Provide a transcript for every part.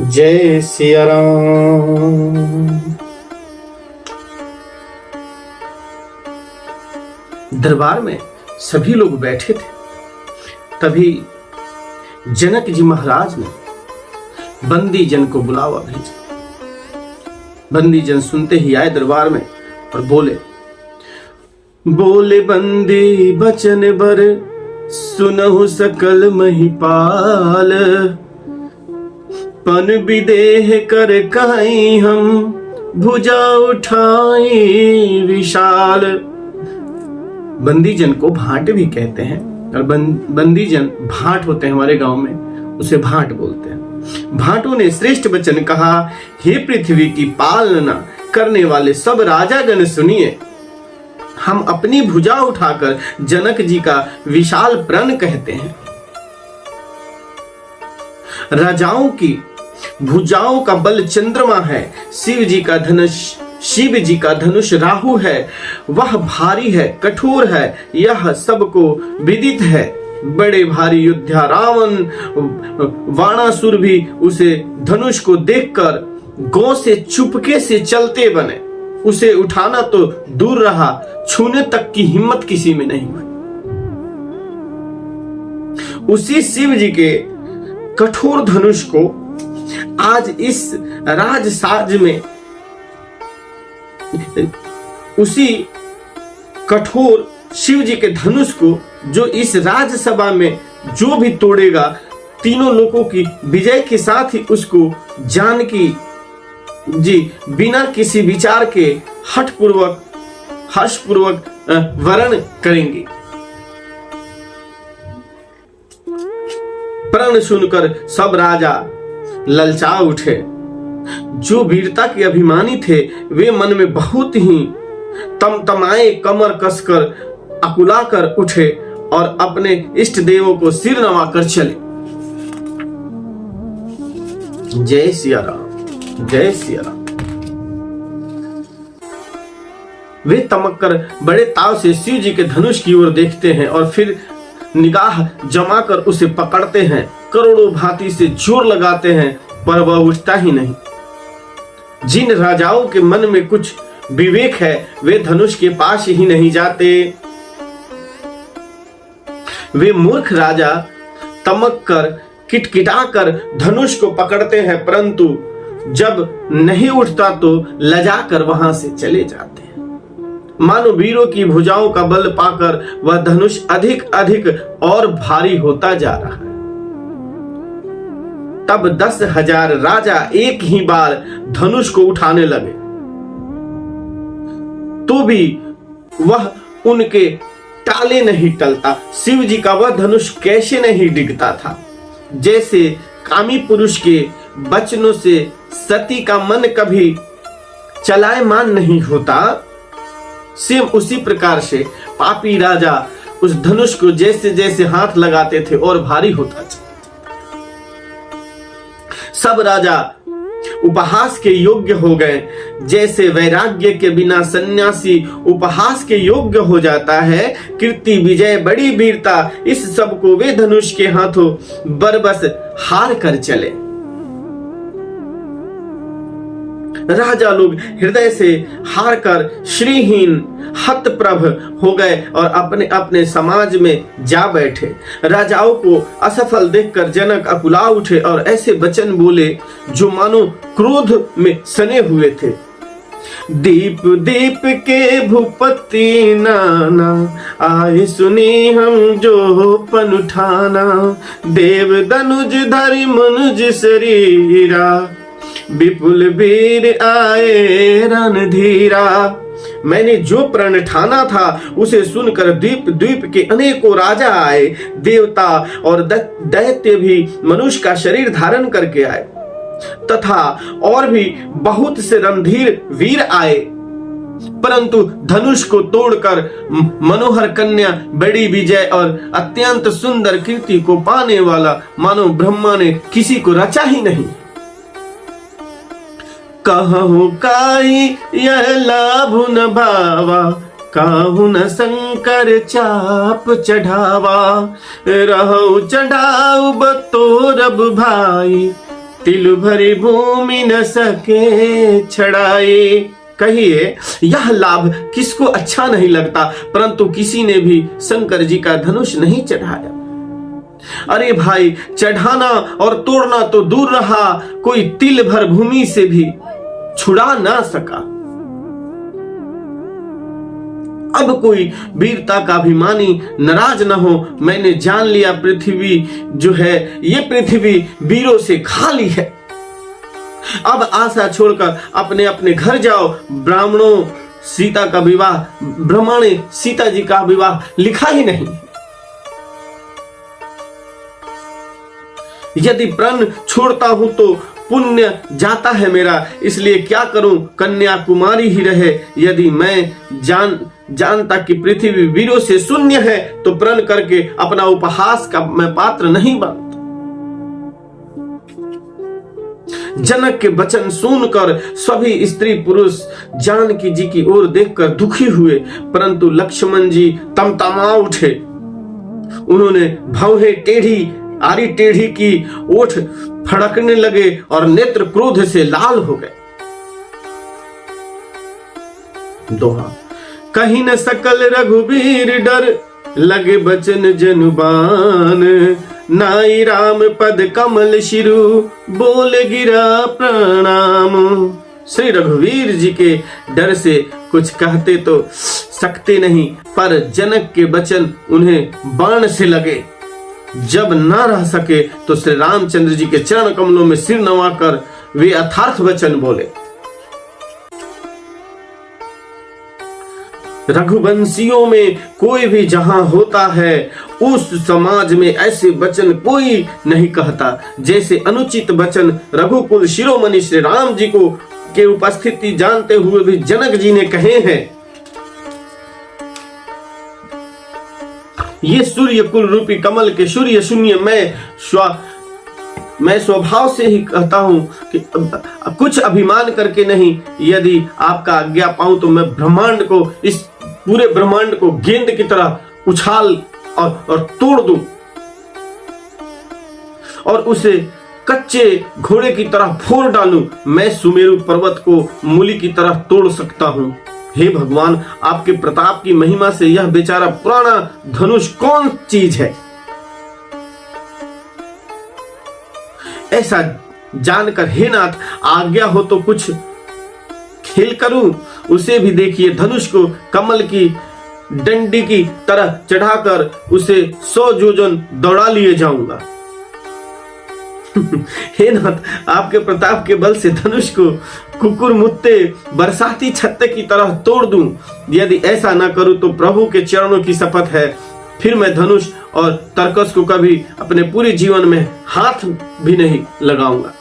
जय सिया राम। दरबार में सभी लोग बैठे थे। तभी जनक जी महाराज ने बंदी जन को बुलावा भेजा। बंदी जन सुनते ही आए दरबार में और बोले बंदी बचन बर सुनहु सकल महिपाल। पन विदेह कर काई हम भुजा उठाई विशाल। बंदी जन को भाट भी कहते हैं और बंदी जन भाट होते हैं हमारे गांव में, उसे भाट बोलते हैं। भाटों ने श्रेष्ठ वचन कहा, हे पृथ्वी की पालना करने वाले सब राजागण सुनिए। हम अपनी भुजा उठाकर जनक जी का विशाल प्रण कहते हैं। राजाओं की भुजाओं का बल चंद्रमा है, शिव जी का धनुष राहु है। वह भारी है, कठोर है, यह सबको विदित है। बड़े भारी योद्धा रावण वाणासुर भी उसे धनुष को देखकर गौ से चुपके से चलते बने। उसे उठाना तो दूर रहा, छूने तक की हिम्मत किसी में नहीं हुई। उसी शिव जी के कठोर धनुष को आज इस राजसाज में, उसी कठोर शिव जी के धनुष को जो इस राजसभा में जो भी तोड़ेगा, तीनों लोगों की विजय के साथ ही उसको जानकी जी बिना किसी विचार के हर्षपूर्वक वरण करेंगे। प्रण सुनकर सब राजा ललचा उठे। जो वीरता के अभिमानी थे वे मन में बहुत ही तमतमाए, कमर कसकर अकुलाकर उठे और अपने इष्ट देवों को सिर नवाकर चले। जय सिया राम, जय सिया राम। वे तमक्कर बड़े ताव से शिव जी के धनुष की ओर देखते हैं और फिर निगाह जमाकर उसे पकड़ते हैं। करोड़ों भांति से जोर लगाते हैं पर वह उठता ही नहीं। जिन राजाओं के मन में कुछ विवेक है वे धनुष के पास ही नहीं जाते। वे मूर्ख राजा तमक कर किटकिटाकर धनुष को पकड़ते हैं, परंतु जब नहीं उठता तो लजाकर वहां से चले जाते हैं। मानो वीरों की भुजाओं का बल पाकर वह धनुष अधिक अधिक और भारी होता जा रहा है। तब 10,000 राजा एक ही बार धनुष को उठाने लगे, तो भी वह उनके टाले नहीं टलता। शिव जी का वह धनुष कैसे नहीं डिगता था। जैसे कामी पुरुष के वचनों से सती का मन कभी चलायमान नहीं होता, सेम उसी प्रकार से पापी राजा उस धनुष को जैसे जैसे हाथ लगाते थे और भारी होता था। सब राजा उपहास के योग्य हो गए। जैसे वैराग्य के बिना सन्यासी उपहास के योग्य हो जाता है, कीर्ति विजय बड़ी वीरता, इस सब को वे धनुष के हाथों बरबस हार कर चले। राजा लोग हृदय से हार कर श्रीहीन हतप्रभ हो गए और अपने अपने समाज में जा बैठे। राजाओं को असफल देखकर जनक अकुला उठे और ऐसे वचन बोले जो मानो क्रोध में सने हुए थे। दीप दीप के भूपति नाना, आए सुनी हम जो पन उठाना। देव दनुज धरि मनुज शरीरा, विपुल वीर आए रणधीरा। मैंने जो प्रण ठाना था उसे सुनकर द्वीप द्वीप के अनेकों राजा आए। देवता और दैत्य भी मनुष्य का शरीर धारण करके आए तथा और भी बहुत से रणधीर वीर आए, परंतु धनुष को तोड़कर मनोहर कन्या, बड़ी विजय और अत्यंत सुंदर कीर्ति को पाने वाला मानो ब्रह्मा ने किसी को रचा ही नहीं। कहूं काई यह लाभ न भावा, काहू न शंकर चाप चढ़ावा। रहो चढ़ाऊ बतोरब भाई, तिल भरी भूमि न सके छड़ाए। कहिए, यह लाभ किसको अच्छा नहीं लगता, परंतु किसी ने भी शंकर जी का धनुष नहीं चढ़ाया। अरे भाई, चढ़ाना और तोड़ना तो दूर रहा, कोई तिल भर भूमि से भी छुड़ा ना सका। अब कोई वीरता का अभिमानी नाराज न हो। मैंने जान लिया पृथ्वी जो है, ये पृथ्वी वीरों से खाली है। अब आशा छोड़कर अपने अपने घर जाओ। ब्राह्मणों सीता का विवाह, ब्राह्मणे सीता जी का विवाह लिखा ही नहीं। यदि प्रण छोड़ता हूं तो पुण्य जाता है मेरा, इसलिए क्या करूं, कन्याकुमारी ही रहे। यदि मैं जानता कि पृथ्वी वीरों से शून्य है तो प्रण करके अपना उपहास का मैं पात्र नहीं बनता। जनक के वचन सुनकर सभी स्त्री पुरुष जानकी जी की ओर देखकर दुखी हुए, परंतु लक्ष्मण जी तमतमा उठे। उन्होंने भौहें आरी टेढ़ी की, ओठ फड़कने लगे और नेत्र क्रोध से लाल हो गए। दोहा, कहीं न सकल रघुबीर डर, लगे बचन जनुबान। नाई राम पद कमल शिरु, बोले गिरा प्रणाम। श्री रघुवीर जी के डर से कुछ कहते तो सकते नहीं, पर जनक के वचन उन्हें बाण से लगे। जब ना रह सके तो श्री रामचंद्र जी के चरण कमलों में सिर नवाकर वे अथार्थ वचन बोले। रघुवंशियों में कोई भी जहां होता है, उस समाज में ऐसे वचन कोई नहीं कहता जैसे अनुचित वचन रघुकुल शिरोमणि श्री राम जी को के उपस्थिति जानते हुए भी जनक जी ने कहे हैं। ये सूर्य कुल रूपी कमल के सूर्य शून्य मैं स्वभाव से ही कहता हूं कि कुछ अभिमान करके नहीं। यदि आपका आज्ञा पाऊं तो मैं ब्रह्मांड को, इस पूरे ब्रह्मांड को गेंद की तरह उछाल और तोड़ दूं और उसे कच्चे घोड़े की तरह फोड़ डालूं। मैं सुमेरु पर्वत को मूली की तरह तोड़ सकता हूं। हे भगवान, आपके प्रताप की महिमा से यह बेचारा पुराना धनुष कौन चीज है। ऐसा जानकर हे नाथ, आज्ञा हो तो कुछ खेल करूं। उसे भी देखिए, धनुष को कमल की डंडी की तरह चढ़ाकर उसे 100 योजन दौड़ा लिए जाऊंगा। हे नाथ, आपके प्रताप के बल से धनुष को कुकुर मुत्ते बरसाती छत्ते की तरह तोड़ दूं। यदि ऐसा ना करूं तो प्रभु के चरणों की शपथ है, फिर मैं धनुष और तरकस को कभी अपने पूरे जीवन में हाथ भी नहीं लगाऊंगा।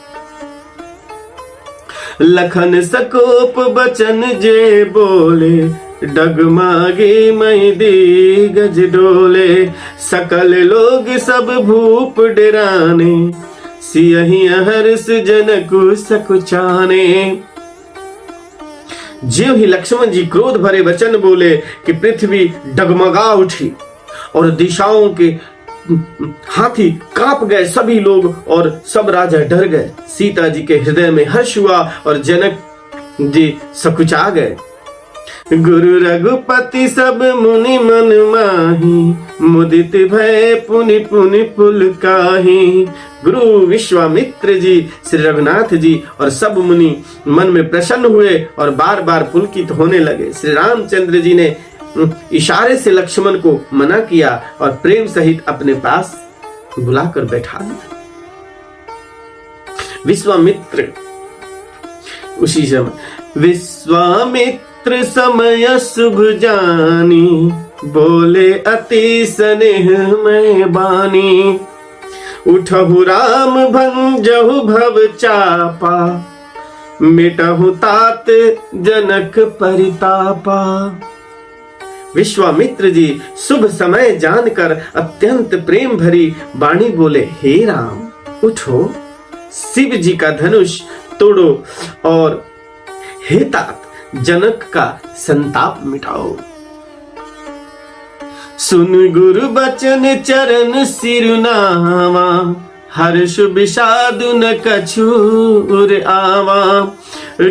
लखन सकोप बचन जे बोले, डगमागे मई दी गज डोले। सकल लोग सब भूप डराने, सियहि हर्ष जनकु सकुचाने। ज्यों ही लक्ष्मण जी क्रोध भरे वचन बोले कि पृथ्वी डगमगा उठी और दिशाओं के हाथी कांप गए। सभी लोग और सब राजा डर गए। सीता जी के हृदय में हर्ष हुआ और जनक जी सकुचा गए। गुरु रघुपति सब मुनि मन माही, मुदित भय पुनि पुनि पुलकाही। गुरु विश्वामित्र जी, श्री रघुनाथ जी और सब मुनि मन में प्रसन्न हुए और बार बार पुलकित होने लगे। श्री रामचंद्र जी ने इशारे से लक्ष्मण को मना किया और प्रेम सहित अपने पास बुलाकर बैठा दिया। विश्वामित्र उसी समय विश्वामित्र समय शुभ जानी, बोले अति स्नेह में बानी। उठहु राम भंजहु भव चापा, मिटहु तात जनक परितापा। विश्वामित्र जी शुभ समय जानकर अत्यंत प्रेम भरी वाणी बोले, हे राम उठो, शिव जी का धनुष तोड़ो और हे तात जनक का संताप मिटाओ। सुन गुरु बचन चरण सिरुनावा, हर्ष विषाद न कछूर आवा,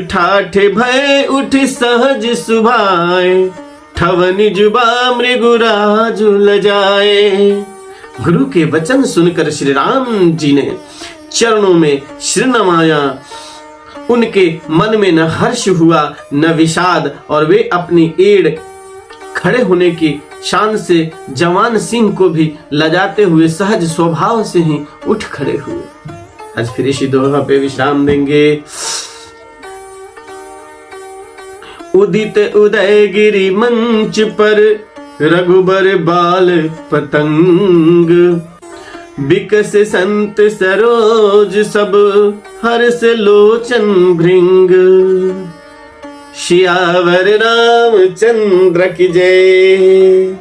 ठाठे भय उठ सहज सुभाए, ठवनि जुबा मृगुराज लजाए। गुरु के वचन सुनकर श्री राम जी ने चरणों में सिर नवाया। उनके मन में न हर्ष हुआ न विषाद, और वे अपनी एड़ खड़े होने की शान से जवान सिंह को भी लजाते हुए सहज स्वभाव से ही उठ खड़े हुए। आज फिर इसी दोहा पे विश्राम देंगे। उदित उदय गिरि मंच पर, रघुबर बाल पतंग, बिकस संत सरोज सब, हर्ष लोचन भृंग। सियावर रामचंद्र की जय।